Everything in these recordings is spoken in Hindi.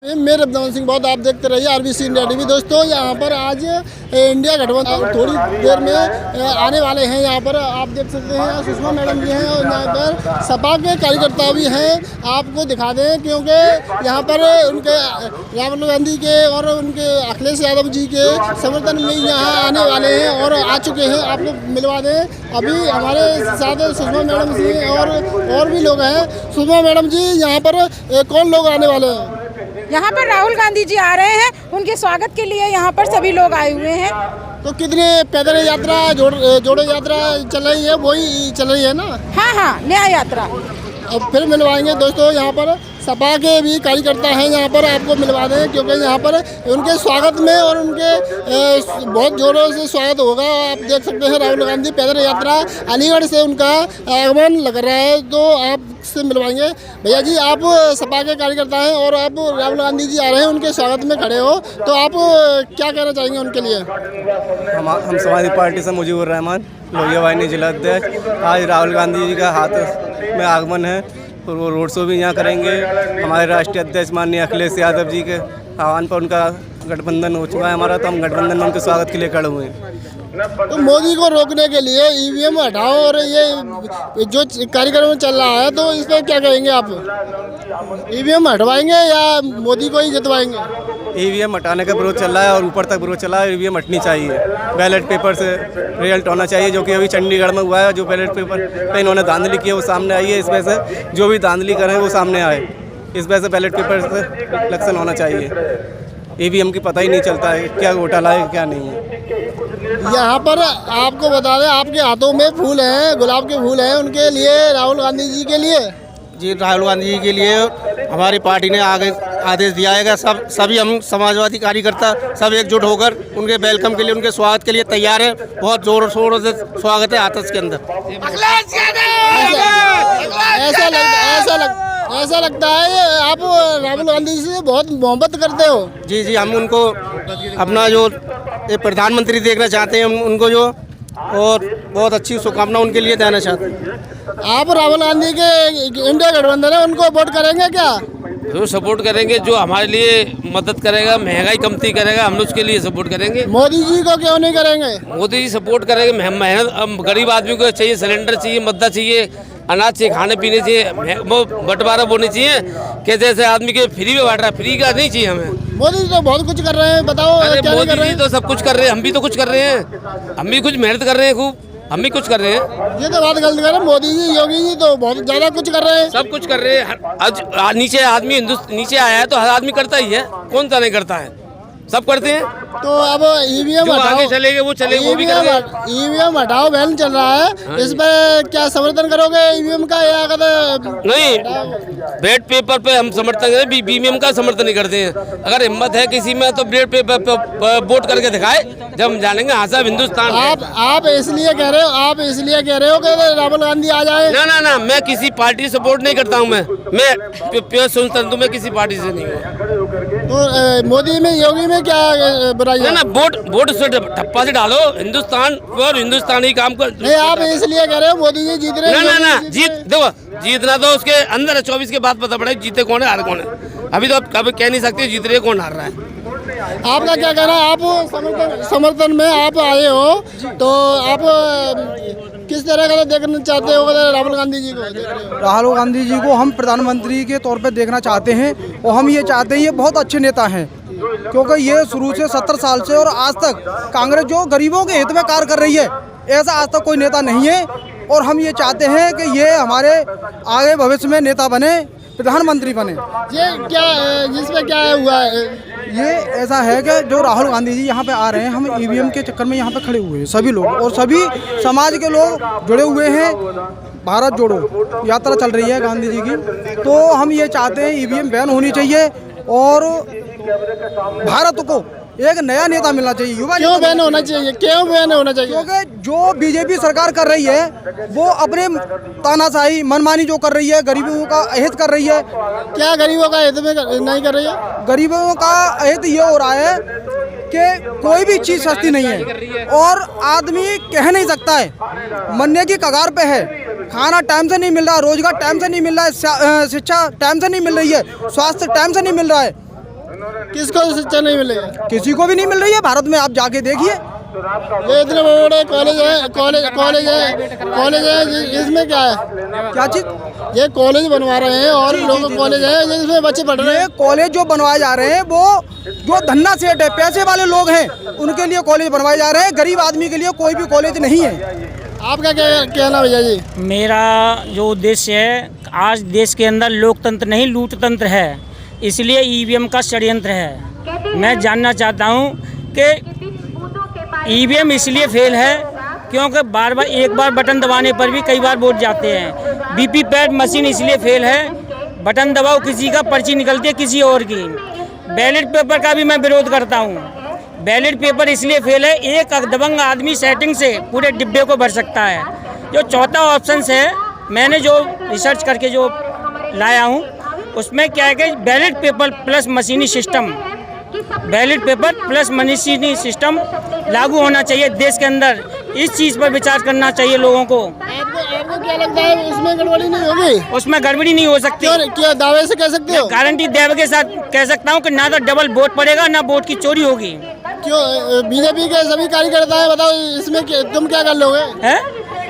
मेरे रब्दान सिंह बहुत आप देखते रहिए आरबीसी इंडिया टीवी। दोस्तों यहाँ पर आज इंडिया गठबंधन थोड़ी देर में आने वाले हैं। यहाँ पर आप देख सकते हैं सुषमा मैडम भी हैं और यहाँ पर सपा के कार्यकर्ता भी हैं। आपको दिखा दें क्योंकि यहाँ पर उनके राहुल गांधी के और उनके अखिलेश यादव जी के समर्थन में यहाँ आने वाले हैं और आ चुके हैं। आपको मिलवा दें अभी हमारे साथ सुषमा मैडम जी और भी लोग हैं। सुषमा मैडम जी यहाँ पर कौन लोग आने वाले हैं? यहाँ पर राहुल गांधी जी आ रहे हैं, उनके स्वागत के लिए यहाँ पर सभी लोग आए हुए हैं। तो कितने पैदल यात्रा जोड़ो यात्रा चल रही है, वही चल रही है ना? हाँ, न्याय यात्रा। अब फिर मिलवाएंगे दोस्तों। यहाँ पर सपा के भी कार्यकर्ता हैं, यहाँ पर आपको मिलवा दें क्योंकि यहाँ पर उनके स्वागत में और उनके बहुत जोरों से स्वागत होगा। आप देख सकते हैं राहुल गांधी पैदल यात्रा अलीगढ़ से उनका आगमन लग रहा है, तो आपसे मिलवाएंगे। भैया जी आप सपा के कार्यकर्ता हैं और आप राहुल गांधी जी आ रहे हैं, उनके स्वागत में खड़े हो, तो आप क्या कहना चाहेंगे उनके लिए? हम समाजवादी पार्टी से मुजीबुर रहमान लोहिया वाहिनी जिला अध्यक्ष। आज राहुल गांधी जी का हाथ में आगमन है और वो रोड शो भी यहाँ करेंगे। हमारे राष्ट्रीय अध्यक्ष माननीय अखिलेश यादव जी के आह्वान पर उनका गठबंधन हो चुका है हमारा, तो हम गठबंधन में उनके स्वागत के लिए खड़े हुए हैं। तो मोदी को रोकने के लिए ईवीएम हटाओ और ये जो कार्यक्रम चल रहा है, तो इस पर क्या कहेंगे आप? ईवीएम हटवाएंगे या मोदी को ही जितवाएंगे? ईवीएम हटाने का विरोध चल रहा है और ऊपर तक विरोध चला है। ईवीएम हटनी चाहिए, बैलेट पेपर से रिजल्ट होना चाहिए, जो कि अभी चंडीगढ़ में हुआ है। जो बैलेट पेपर पे इन्होंने धांधली की है वो सामने आई है। इस वजह से जो भी धांधली करें वो सामने आए। इस वजह से बैलेट पेपर से इलेक्शन होना चाहिए। ईवीएम की पता ही नहीं चलता है क्या घोटाला है क्या नहीं है। यहाँ पर आपको बता दें आपके हाथों में फूल हैं, गुलाब के फूल हैं, उनके लिए राहुल गांधी जी के लिए। जी राहुल गांधी जी के लिए हमारी पार्टी ने आगे आदेश दिया है। सभी हम समाजवादी कार्यकर्ता सब एकजुट होकर उनके वेलकम के लिए, उनके स्वागत के लिए तैयार है। बहुत जोरों शोरों से स्वागत है आतश के अंदर। ऐसा लगता है आप राहुल गांधी से बहुत मोहब्बत करते हो। जी हम उनको अपना जो प्रधानमंत्री देखना चाहते हैं, उनको जो और बहुत अच्छी शुभकामना उनके लिए देना चाहते हैं। आप राहुल गांधी के इंडिया गठबंधन है उनको वोट करेंगे क्या? जो सपोर्ट करेंगे, जो हमारे लिए मदद करेगा, महंगाई कमती करेगा, हम उसके लिए सपोर्ट करेंगे। मोदी जी को क्यों नहीं करेंगे? मोदी जी सपोर्ट करेंगे। मेहनत गरीब आदमी को चाहिए, सिलेंडर चाहिए, मद्दा चाहिए, अनाज चाहिए, खाने पीने चाहिए, वो बंटवारा होनी चाहिए। कि जैसे आदमी के फ्री में बांट रहा है, फ्री का नहीं चाहिए हमें। मोदी जी तो बहुत कुछ कर रहे हैं, बताओ क्या मोदी कर रहे हैं? जी तो सब कुछ कर रहे हैं, हम भी तो कुछ कर रहे हैं। हम भी कुछ मेहनत कर रहे हैं, खूब हम भी कुछ कर रहे हैं। ये तो बात गलत कर रहे हैं। मोदी जी योगी जी तो बहुत ज्यादा कुछ कर रहे हैं, सब कुछ कर रहे हैं। आज नीचे आदमी नीचे आया है तो हर आदमी करता ही है, कौन सा नहीं करता है, सब करते हैं। तो अब ईवीएम आगे चलेंगे वो चलेंगे, वो भी करेंगे। ईवीएम हटाओ बैन चल रहा है, इस पर क्या समर्थन करोगे ईवीएम का या नहीं? बैलेट पेपर पे हम समर्थन करें, ईवीएम का समर्थन नहीं करते हैं। अगर हिम्मत है किसी में तो बैलेट पेपर पे वोट करके दिखाए, जब हम जानेंगे हाँ साहब हिंदुस्तान। आप इसलिए कह रहे हो कि राहुल गांधी आ जाए? ना, मैं किसी पार्टी सपोर्ट नहीं करता हूँ। मैं प्योर स्वतंत्र, मैं किसी पार्टी से नहीं हूँ। तो मोदी में योगी में क्या बुराई है? ना वोट से ठप्पा से डालो, हिंदुस्तान और हिंदुस्तानी काम कर। नहीं आप इसलिए कह रहे हो मोदी जी जीत रहे हैं? ना देखो जीतना तो उसके अंदर है, 24 के बाद पता पड़ेगा जीते कौन है हार कौन है। अभी तो आप कभी कह नहीं सकते जीत रहे कौन हार रहा है। आपका क्या कहना है? आप समर्थन में आप आए हो, तो आप किस तरह का देखना चाहते हो राहुल गांधी जी को? राहुल गांधी जी को हम प्रधानमंत्री के तौर पे देखना चाहते हैं और हम ये चाहते हैं ये बहुत अच्छे नेता हैं, क्योंकि ये शुरू से 70 साल से और आज तक कांग्रेस जो गरीबों के हित में कार्य कर रही है, ऐसा आज तक कोई नेता नहीं है। और हम ये चाहते हैं कि ये हमारे आगे भविष्य में नेता बने, प्रधानमंत्री बने। ये क्या जिसमें क्या हुआ है? ये ऐसा है कि जो राहुल गांधी जी यहाँ पे आ रहे हैं, हम ईवीएम के चक्कर में यहाँ पे खड़े हुए हैं सभी लोग, और सभी समाज के लोग जुड़े हुए हैं। भारत जोड़ो यात्रा चल रही है गांधी जी की, तो हम ये चाहते हैं ईवीएम बैन होनी चाहिए और भारत को एक नया नेता मिलना चाहिए। युवा क्यों बैन होना चाहिए? क्यों बैन होना चाहिए? क्योंकि जो बीजेपी सरकार कर रही है वो अपने तानाशाही मनमानी जो कर रही है, गरीबों का अहित कर रही है। क्या गरीबों का हित में नहीं कर रही है? गरीबों का अहित ये हो रहा है कि कोई भी चीज़ सस्ती नहीं है और आदमी कह नहीं सकता है, मरने की कगार पे है। खाना टाइम से नहीं मिल रहा, रोजगार टाइम से नहीं मिल रहा है, शिक्षा टाइम से नहीं मिल रही है, स्वास्थ्य टाइम से नहीं मिल रहा है। किसको शिक्षा नहीं मिलेगी? किसी को भी नहीं मिल रही है भारत में, आप जाके देखिए। ये इतने बड़े कॉलेज है, कॉलेज है, इसमें क्या है? क्या चीज़? ये कॉलेज बनवा रहे हैं और लोग कॉलेज है जिसमें बच्चे पढ़ रहे ये हैं। कॉलेज जो बनवाए जा रहे हैं वो जो धन्ना सेठ है, पैसे वाले लोग हैं, उनके लिए कॉलेज बनवाए जा रहे हैं। गरीब आदमी के लिए कोई भी कॉलेज नहीं है। आपका क्या कहना भैया जी? मेरा जो उद्देश्य है, आज देश के अंदर लोकतंत्र नहीं लूटतंत्र है, इसलिए ईवीएम का षड्यंत्र है। मैं जानना चाहता हूं कि ईवीएम इसलिए फेल है क्योंकि एक बार बटन दबाने पर भी कई बार वोट जाते हैं। वीवीपैट मशीन इसलिए फेल है, बटन दबाओ किसी का, पर्ची निकलती है किसी और की। बैलेट पेपर का भी मैं विरोध करता हूँ। बैलेट पेपर इसलिए फेल है, एक दबंग आदमी सेटिंग से पूरे डिब्बे को भर सकता है। जो चौथा ऑप्शन है, मैंने जो रिसर्च करके जो लाया हूँ उसमें क्या है कि बैलेट पेपर प्लस मशीनी सिस्टम, बैलेट पेपर प्लस मशीनी सिस्टम लागू होना चाहिए देश के अंदर। इस चीज़ पर विचार करना चाहिए लोगों को। आपको क्या लगता है उसमें गड़बड़ी नहीं होगी? उसमें गड़बड़ी नहीं हो सकती। क्या दावे से कह सकते हो? गारंटी दावे के साथ कह सकता हूँ कि ना तो डबल वोट पड़ेगा ना वोट की चोरी होगी। क्यों? बीजेपी के सभी कार्यकर्ता है, बताओ इसमें तुम क्या कर लोगे? है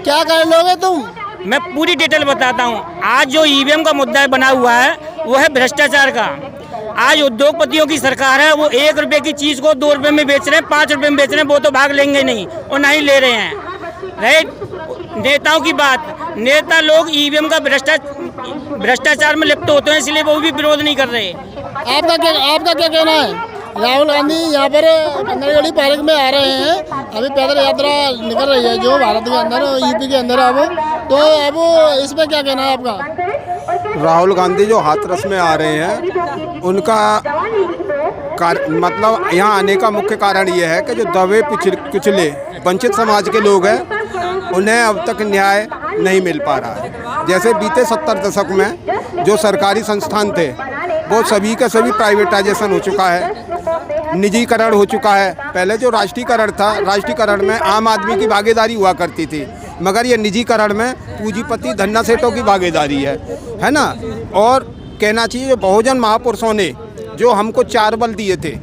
क्या कर लोगे तुम? मैं पूरी डिटेल बताता हूँ। आज जो ईवीएम का मुद्दा बना हुआ है वो है भ्रष्टाचार का। आज उद्योगपतियों की सरकार है, वो 1 रुपए की चीज़ को 2 रुपए में बेच रहे हैं, 5 रुपए में बेच रहे हैं। वो तो भाग लेंगे नहीं और ना ही ले रहे हैं। राइट, नेताओं की बात, नेता लोग ईवीएम का भ्रष्टाचार में लिप्त होते हैं, इसलिए वो भी विरोध नहीं कर रहे। आपका क्या कहना है? राहुल गांधी यहाँ पर बंदरगढ़ी पार्क में आ रहे हैं, अभी पैदल यात्रा निकल रही है जो भारत के अंदर, यूपी के अंदर। अब इस पर क्या कहना है आपका? राहुल गांधी जो हाथरस में आ रहे हैं, उनका मतलब यहाँ आने का मुख्य कारण ये है कि जो दबे पिछले वंचित समाज के लोग हैं उन्हें अब तक न्याय नहीं मिल पा रहा है। जैसे बीते 70 दशक में जो सरकारी संस्थान थे वो सभी का सभी प्राइवेटाइजेशन हो चुका है, निजीकरण हो चुका है। पहले जो राष्ट्रीयकरण था, राष्ट्रीयकरण में आम आदमी की भागीदारी हुआ करती थी, मगर ये निजीकरण में पूंजीपति धन्ना सेठों की भागीदारी है ना। और कहना चाहिए बहुजन महापुरुषों ने जो हमको 4 बल दिए थे,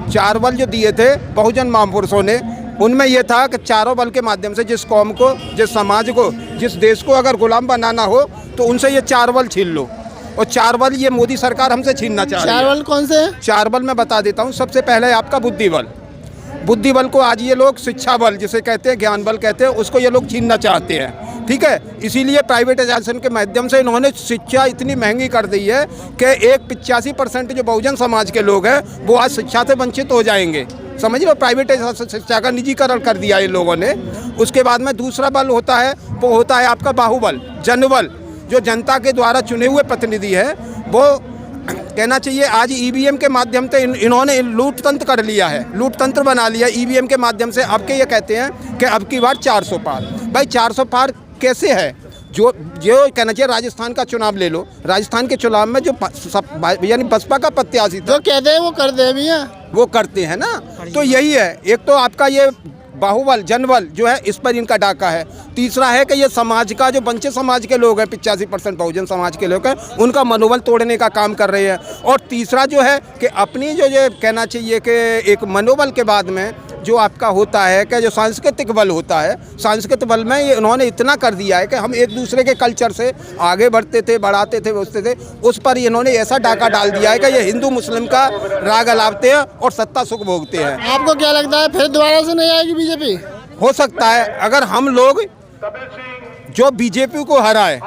4 बल जो दिए थे बहुजन महापुरुषों ने, उनमें यह था कि चारों बल के माध्यम से जिस कौम को, जिस समाज को, जिस देश को अगर गुलाम बनाना हो तो उनसे ये 4 बल छीन लो। और 4 बल ये मोदी सरकार हमसे छीनना चाह रही है। 4 बल कौन से हैं? 4 बल मैं बता देता हूँ। सबसे पहले आपका बुद्धि बल। बुद्धि बल को आज ये लोग शिक्षा बल जिसे कहते हैं, ज्ञान बल कहते हैं, उसको ये लोग छीनना चाहते हैं। ठीक है, इसीलिए प्राइवेटाइजेशन के माध्यम से इन्होंने शिक्षा इतनी महंगी कर दी है कि 85% जो बहुजन समाज के लोग हैं वो आज शिक्षा से वंचित हो जाएंगे। समझ लो, प्राइवेटाइजेशन शिक्षा का निजीकरण कर दिया इन लोगों ने। उसके बाद में दूसरा बल होता है, वो होता है आपका बाहुबल, जनबल। जो जनता के द्वारा चुने हुए प्रतिनिधि है, वो कहना चाहिए आज ईवीएम के माध्यम से इन्होंने लूटतंत्र कर लिया है, लूटतंत्र बना लिया ईवीएम के माध्यम से। अब के ये कहते हैं कि अब की बार 400 पार। भाई 400 पार कैसे है? जो कहना चाहिए राजस्थान का चुनाव ले लो, राजस्थान के चुनाव में जो यानी बसपा का प्रत्याशी था, जो कहते हैं वो करते हैं भैया, वो करते हैं ना। तो यही है, एक तो आपका ये बाहुबल जनबल जो है, इस पर इनका डाका है। तीसरा है कि ये समाज का जो वंचित समाज के लोग हैं, 85% बहुजन समाज के लोग हैं, उनका मनोबल तोड़ने का काम कर रहे हैं। और तीसरा जो है कि अपनी जो ये कहना चाहिए कि एक मनोबल के बाद में जो आपका होता है कि जो सांस्कृतिक बल होता है, सांस्कृतिक बल में ये इन्होंने इतना कर दिया है कि हम एक दूसरे के कल्चर से आगे बढ़ते थे, बढ़ाते थे, बचते थे, उस पर इन्होंने ऐसा डाका डाल दिया है कि ये हिंदू मुस्लिम का राग अलापते हैं और सत्ता सुख भोगते हैं। आपको क्या लगता है फिर दोबारा से नहीं आएगी बीजेपी? हो सकता है, अगर हम लोग जो बीजेपी को हराए,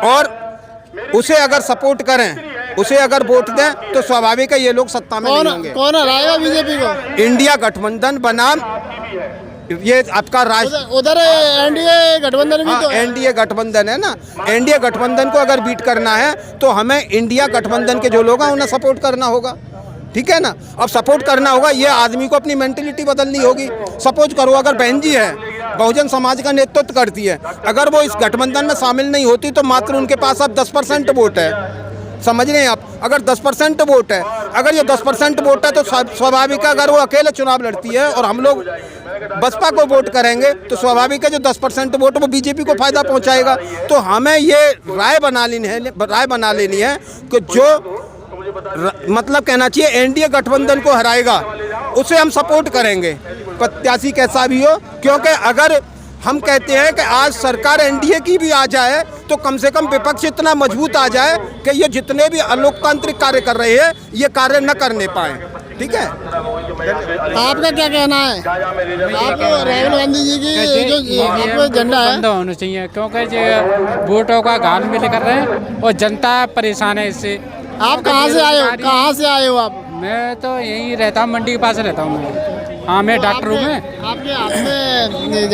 और उसे अगर सपोर्ट करें, उसे अगर वोट दें, तो स्वाभाविक है ये लोग सत्ता में नहीं होंगे। कौन हराएगा बीजेपी को? इंडिया गठबंधन बनाम ये आपका राष्ट्र, उधर एनडीए गठबंधन भी तो एनडीए गठबंधन है ना। एनडीए गठबंधन को अगर बीट करना है तो हमें इंडिया गठबंधन के जो लोग हैं उन्हें सपोर्ट करना होगा। ठीक है ना। अब सपोर्ट करना होगा, ये आदमी को अपनी मेंटेलिटी बदलनी होगी। सपोज करो अगर बहन जी है, बहुजन समाज का नेतृत्व करती है, अगर वो इस गठबंधन में शामिल नहीं होती तो मात्र उनके पास अब 10% वोट है। समझ रहे हैं आप? अगर 10% वोट है, अगर ये 10% वोट है तो स्वाभाविक है अगर वो अकेले चुनाव लड़ती है और हम लोग बसपा को वोट करेंगे तो स्वाभाविक है जो 10% वोट वो बीजेपी को फायदा पहुंचाएगा। तो हमें ये राय बना लेनी है कि जो मतलब कहना चाहिए एनडीए गठबंधन को हराएगा, उसे हम सपोर्ट करेंगे, प्रत्याशी कैसा भी हो। क्योंकि अगर हम कहते हैं कि आज सरकार एनडीए की भी आ जाए तो कम से कम विपक्ष इतना मजबूत आ जाए कि ये जितने भी अलोकतांत्रिक कार्य कर रहे हैं ये कार्य न करने पाए। ठीक है, आपका क्या कहना है? आप राहुल गांधी जी की जो आपका एजेंडा है बंद होना चाहिए, क्योंकि जो वोटों का गान में लेकर रहे हैं और जनता परेशान है इससे। आप कहाँ से आए हो? कहाँ से आए हो आप? मैं तो यहीं रहता हूँ, मंडी के पास रहता हूँ मैं। हाँ, मैं डॉक्टर हूँ मैं। आपके हाथ में